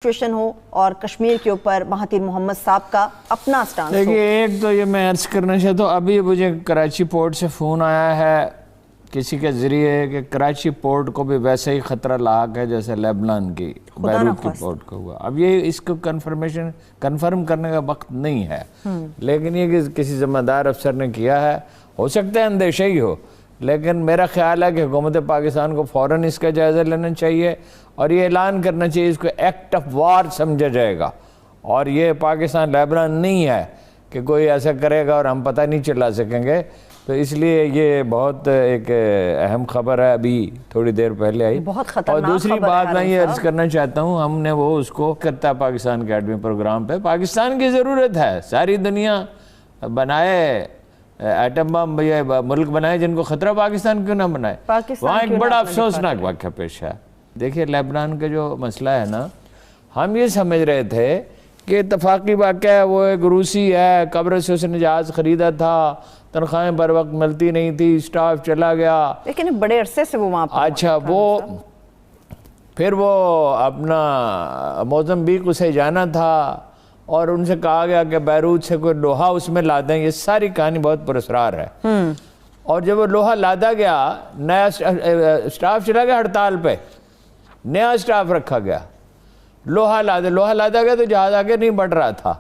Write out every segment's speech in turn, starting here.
Situation ہو اور کشمیر کے اوپر مہاتیر محمد صاحب کا اپنا سٹانس ہو۔ دیکھیے ایک تو یہ میں عرض کرنا چاہتا ہوں، ابھی مجھے کراچی پورٹ سے فون آیا ہے کسی کے ذریعے کہ کراچی پورٹ کو بھی ویسے ہی خطرہ لاحق ہے جیسے لیبنان کی بیروت کی پورٹ کو ہوا۔ اب یہ اس کو کنفرم کرنے کا وقت نہیں ہے، لیکن یہ کہ کسی ذمہ دار افسر نے کیا ہے، ہو سکتا ہے اندیشہ ہی ہو، لیکن میرا خیال ہے کہ حکومت پاکستان کو فوراً اس کا جائزہ لینا چاہیے اور یہ اعلان کرنا چاہیے، اس کو ایکٹ آف وار سمجھا جائے گا، اور یہ پاکستان لیبنان نہیں ہے کہ کوئی ایسا کرے گا اور ہم پتہ نہیں چلا سکیں گے۔ تو اس لیے یہ بہت ایک اہم خبر ہے، ابھی تھوڑی دیر پہلے آئی۔ بہت خطرناک اور دوسری خبر بات ہے میں یہ عرض کرنا چاہتا ہوں، ہم نے وہ اس کو کرتا پاکستان اکیڈمی پروگرام پہ، پاکستان کی ضرورت ہے، ساری دنیا بنائے ایٹم بم، یہ ملک بنائے جن کو خطرہ، پاکستان کیوں نہ بنائے؟ وہاں ایک بڑا افسوسناک واقعہ پیش ہے۔ دیکھیے لیبنان کا جو مسئلہ ہے نا، ہم یہ سمجھ رہے تھے کہ اتفاقی واقعہ ہے، وہ ایک روسی ہے، قبرص سے اس نے جہاز خریدا تھا، تنخواہیں بر وقت ملتی نہیں تھی، سٹاف چلا گیا، لیکن بڑے عرصے سے وہ وہاں پر اچھا وہ پھر وہ اپنا موزمبیق اسے جانا تھا اور ان سے کہا گیا کہ بیروت سے کوئی لوہا اس میں لا دیں۔ یہ ساری کہانی بہت پراسرار ہے، اور جب وہ لوہا لادا گیا، نیا سٹاف چلا گیا ہڑتال پہ، نیا سٹاف رکھا گیا، لوہا لادا گیا تو جہاز آگے نہیں بڑھ رہا تھا۔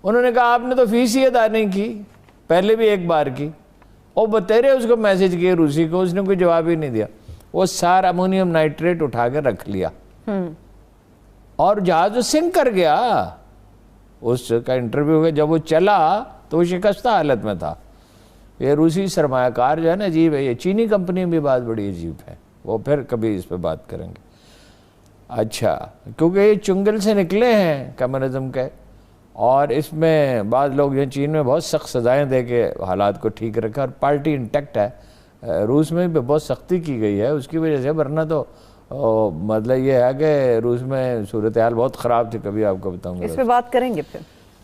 انہوں نے کہا آپ نے تو فیس ہی ادا نہیں کی، پہلے بھی ایک بار کی، وہ بتیرے اس کو میسج کیے روسی کو، اس نے کوئی جواب ہی نہیں دیا، وہ سارا امونیم نائٹریٹ اٹھا کے رکھ لیا اور جہاز وہ سنک کر گیا۔ اس کا انٹرویو ہو گیا، جب وہ چلا تو وہ شکستہ حالت میں تھا۔ یہ روسی سرمایہ کار جو ہے نا، عجیب ہے، یہ چینی کمپنی بھی بات بڑی عجیب ہے، وہ پھر کبھی اس پہ بات کریں گے۔ اچھا، کیونکہ یہ چنگل سے نکلے ہیں کمیونزم کے، اور اس میں بعض لوگ جو چین میں بہت سخت سزائیں دے کے حالات کو ٹھیک رکھا، اور پارٹی انٹیکٹ ہے۔ روس میں بھی بہت سختی کی گئی ہے اس کی وجہ سے، ورنہ تو مطلب یہ ہے کہ روس میں صورتحال بہت خراب تھی، کبھی آپ کو بتاؤں گا، اس پہ بات کریں گے۔ پھر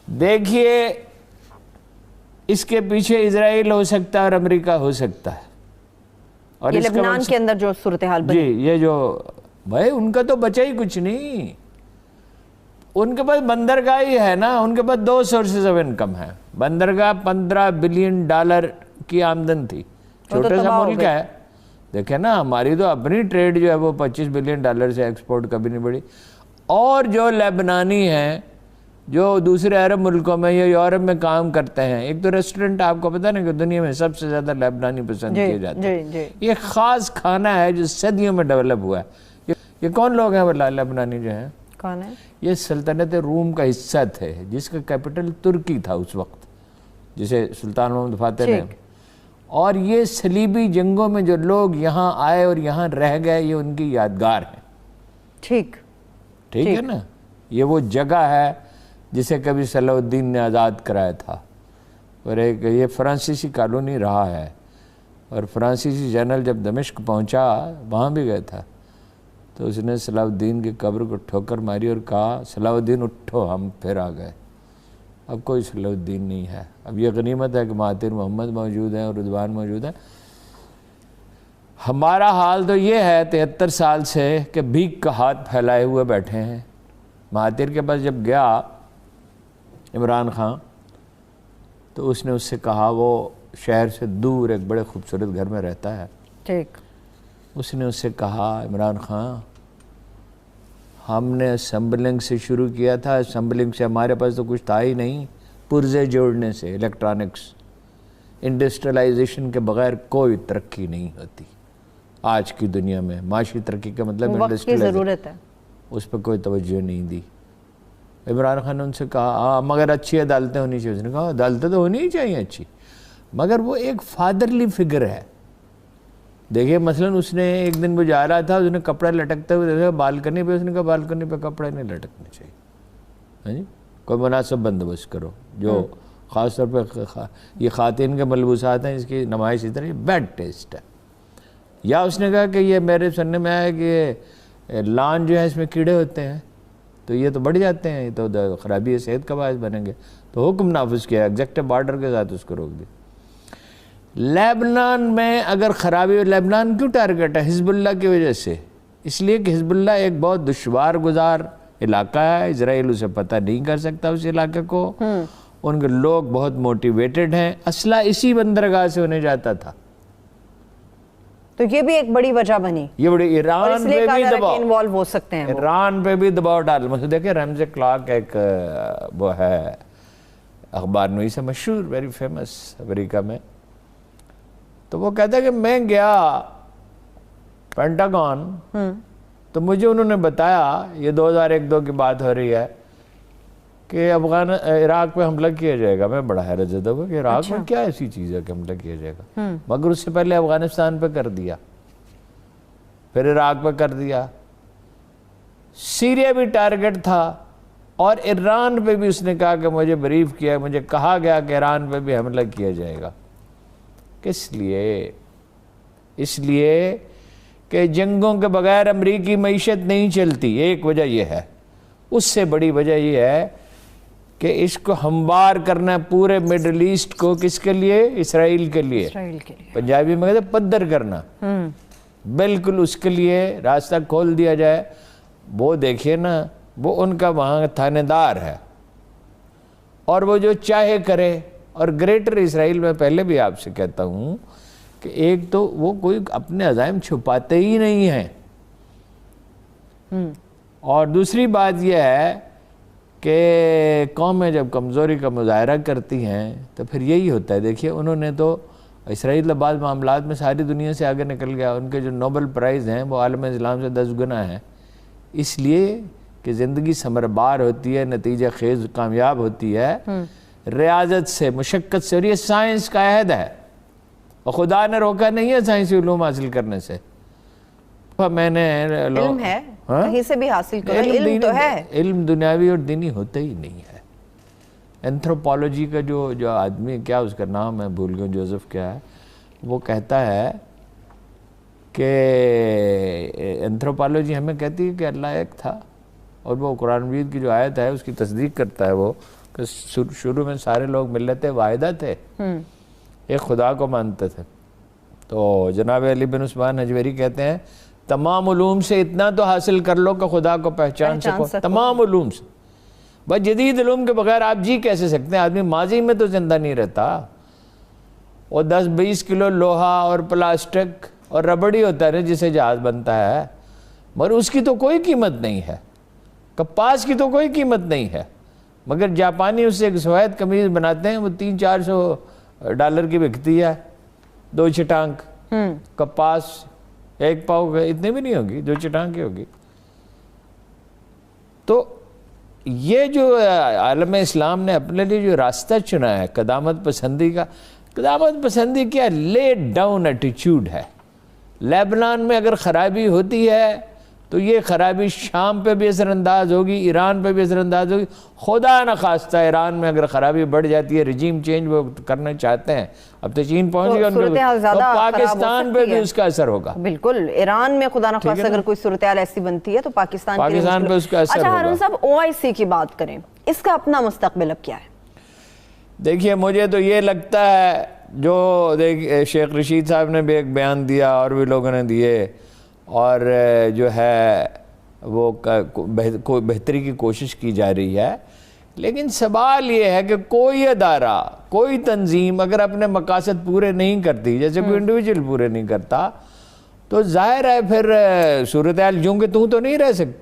دیکھیے اس کے پیچھے اسرائیل ہو سکتا ہے اور امریکہ ہو سکتا ہے، اور یہ لبنان کے اندر جو صورتحال بنی، جی یہ جو بھائی ان کا تو بچا ہی کچھ نہیں، ان کے پاس بندرگاہ ہی ہے نا، ان کے پاس 2 سورسز آف انکم ہے۔ بندرگاہ $15 بلین کی آمدن تھی، چھوٹا سا ملک ہے۔ دیکھیں نا، ہماری تو اپنی ٹریڈ جو ہے وہ $25 بلین سے ایکسپورٹ کبھی نہیں بڑھی، اور جو لیبنانی ہیں جو دوسرے عرب ملکوں میں یا یورپ میں کام کرتے ہیں، ایک تو ریسٹورنٹ آپ کو پتہ نا کہ دنیا میں سب سے زیادہ لیبنانی پسند کیے جاتے ہیں، یہ خاص کھانا ہے جو صدیوں میں ڈیولپ ہوا ہے۔ یہ کون لوگ ہیں واللہ لیبنانی جو ہیں؟ کون ہے؟ یہ سلطنت روم کا حصہ تھے، جس کا کیپٹل ترکی تھا اس وقت، جسے سلطان محمد فاتح نے، اور یہ صلیبی جنگوں میں جو لوگ یہاں آئے اور یہاں رہ گئے، یہ ان کی یادگار ہے۔ ٹھیک ہے نا، یہ وہ جگہ ہے جسے کبھی صلاح الدین نے آزاد کرایا تھا، اور ایک یہ فرانسیسی کالونی رہا ہے، اور فرانسیسی جنرل جب دمشق پہنچا، وہاں بھی گیا تھا، تو اس نے صلاح الدین کی قبر کو ٹھوکر ماری اور کہا صلاح الدین اٹھو، ہم پھر آ گئے۔ اب کوئی صلاح الدین نہیں ہے، اب یہ غنیمت ہے کہ مہاتیر محمد موجود ہیں اور رضوان موجود ہیں۔ ہمارا حال تو یہ ہے 73 سال سے کہ بھیک کا ہاتھ پھیلائے ہوئے بیٹھے ہیں۔ مہاتیر کے پاس جب گیا عمران خان، تو اس نے اس سے کہا، وہ شہر سے دور ایک بڑے خوبصورت گھر میں رہتا ہے، اس نے اس سے کہا عمران خان، ہم نے اسمبلنگ سے شروع کیا تھا، اسمبلنگ سے ہمارے پاس تو کچھ تھا ہی نہیں، پرزے جوڑنے سے، الیکٹرانکس، انڈسٹریلائزیشن کے بغیر کوئی ترقی نہیں ہوتی آج کی دنیا میں۔ معاشی ترقی کا مطلب ضرورت ہے، اس پہ کوئی توجہ نہیں دی۔ عمران خان نے ان سے کہا مگر اچھی عدالتیں ہونی چاہیے۔ اس نے کہا عدالتیں تو ہونی ہی چاہیے اچھی، مگر وہ ایک فادرلی فگر ہے۔ دیکھیے مثلا اس نے ایک دن وہ جا رہا تھا، اس نے کپڑا لٹکتے ہوئے دیکھا بالکنی پہ، اس نے کہا بالکنی پہ کپڑے نہیں لٹکنے چاہیے، کوئی مناسب بندوبست کرو۔ جو خاص طور پہ یہ خواتین کے ملبوسات ہیں، اس کی نمائش اس طرح، یہ بیڈ ٹیسٹ ہے۔ یا اس نے کہا کہ یہ میرے سننے میں آیا کہ لان جو ہے اس میں کیڑے ہوتے ہیں، تو یہ تو بڑھ جاتے ہیں، یہ تو خرابی صحت کا باعث بنیں گے، تو حکم نافذ کیا، ایگزیکٹو آرڈر کے ساتھ اس کو روک دیا۔ لیبنان میں اگر خرابی، لیبنان کیوں ٹارگٹ ہے؟ حزب اللہ کی وجہ سے، اس لیے کہ حزب اللہ ایک بہت دشوار گزار علاقہ ہے، اسرائیل اسے پتہ نہیں کر سکتا اس علاقے کو، ان کے لوگ بہت موٹیویٹڈ ہیں، اسلحہ اسی بندرگاہ سے انہیں جاتا تھا. تو یہ بھی ایک بڑی وجہ بنی، یہ بڑی ایران پہ بھی دباؤ، انوالو ہو سکتے ہیں ایران پہ بھی دباؤ ڈال. مجھے دیکھیں رمز کلارک ایک وہ ہے اخبار نویس ہے مشہور، ویری فیمس امریکہ میں. تو وہ کہتا ہے کہ میں گیا پینٹاگون، تو مجھے انہوں نے بتایا، یہ 2001-2 کی بات ہو رہی ہے، کہ عراق پہ حملہ کیا جائے گا. میں بڑا حیرت زدہ ہوا کہ عراق میں کیا ایسی چیز ہے کہ حملہ کیا جائے گا، مگر اس سے پہلے افغانستان پہ کر دیا، پھر عراق پہ کر دیا، سیریا بھی ٹارگٹ تھا، اور ایران پہ بھی اس نے کہا کہ مجھے بریف کیا، مجھے کہا گیا کہ ایران پہ بھی حملہ کیا جائے گا. کس لیے؟ اس لیے کہ جنگوں کے بغیر امریکی معیشت نہیں چلتی. ایک وجہ یہ ہے. اس سے بڑی وجہ یہ ہے کہ اس کو ہموار کرنا ہے پورے میڈل ایسٹ کو. کس کے لیے؟ اسرائیل کے لیے. پنجابی میں کہتے ہیں پدر کرنا. بالکل اس کے لیے راستہ کھول دیا جائے. وہ دیکھیے نا، وہ ان کا وہاں تھانے دار ہے، اور وہ جو چاہے کرے. اور گریٹر اسرائیل میں پہلے بھی آپ سے کہتا ہوں کہ ایک تو وہ کوئی اپنے عزائم چھپاتے ہی نہیں ہیں، اور دوسری بات یہ ہے کہ قومیں جب کمزوری کا مظاہرہ کرتی ہیں تو پھر یہی ہوتا ہے. دیکھیے انہوں نے تو اسرائیل بعض معاملات میں ساری دنیا سے آگے نکل گیا. ان کے جو نوبل پرائز ہیں وہ عالم اسلام سے 10 گنا ہیں، اس لیے کہ زندگی ثمربار ہوتی ہے، نتیجہ خیز کامیاب ہوتی ہے ریاضت سے، مشقت سے. اور یہ سائنس کا عہد ہے، اور خدا نے روکا نہیں ہے سائنسی علوم حاصل کرنے سے. میں نے علم ہے کہیں سے بھی حاصل کرو، علم تو ہے. علم دنیاوی اور دینی ہوتا ہی نہیں ہے. اینتھروپولوجی کا جو آدمی، کیا اس کا نام ہے بھول گیا، جوزف کیا ہے، وہ کہتا ہے کہ اینتھروپولوجی ہمیں کہتی ہے کہ اللہ ایک تھا، اور وہ قرآن مجید کی جو آیت ہے اس کی تصدیق کرتا ہے وہ کہ شروع میں سارے لوگ ملت واحدہ تھے، ایک خدا کو مانتے تھے. تو جناب علی بن عثمان حجویری کہتے ہیں تمام علوم سے اتنا تو حاصل کر لو کہ خدا کو پہچان سکو. تمام علوم سے. بس جدید علوم کے بغیر آپ جی کیسے سکتے ہیں؟ آدمی ماضی میں تو زندہ نہیں رہتا. اور 10-20 کلو لوہا اور پلاسٹک اور ربڑ ہی ہوتا ہے جسے جہاز بنتا ہے، مگر اس کی تو کوئی قیمت نہیں ہے. کپاس کی تو کوئی قیمت نہیں ہے، مگر جاپانی اس سے ایک سفید قمیض بناتے ہیں، وہ $300-400 کی بکتی ہے. 2 چٹانک کپاس 1 پاؤ اتنے بھی نہیں ہوگی، 2 چٹانک کی ہوگی. تو یہ جو عالم اسلام نے اپنے لیے جو راستہ چنا ہے قدامت پسندی کا، قدامت پسندی کیا لیٹ ڈاؤن ایٹیچیوڈ ہے. لیبنان میں اگر خرابی ہوتی ہے تو یہ خرابی شام پہ بھی اثر انداز ہوگی، ایران پہ بھی اثر انداز ہوگی. خدا نخواستہ ایران میں اگر خرابی بڑھ جاتی ہے، رجیم چینج وہ کرنا چاہتے ہیں، اب تو چین پہنچ گیا ان کو، تو پاکستان پہ بھی اس کا اثر ہوگا. بالکل ایران میں خدا نخواستہ اگر کوئی صورتحال ایسی بنتی ہے تو پاکستان پہ اس کا اثر ہوگا. اچھا ہارون صاحب، OIC کی بات کریں، اس کا اپنا مستقبل اب کیا ہے؟ دیکھیے مجھے تو یہ لگتا ہے، جو شیخ رشید صاحب نے بھی ایک بیان دیا اور بھی لوگوں نے دیے، اور جو ہے وہ بہتری کی کوشش کی جا رہی ہے. لیکن سوال یہ ہے کہ کوئی ادارہ، کوئی تنظیم اگر اپنے مقاصد پورے نہیں کرتی، جیسے کوئی انڈیویجول پورے نہیں کرتا، تو ظاہر ہے پھر صورتحال جوں کہ تو نہیں رہ سکتی.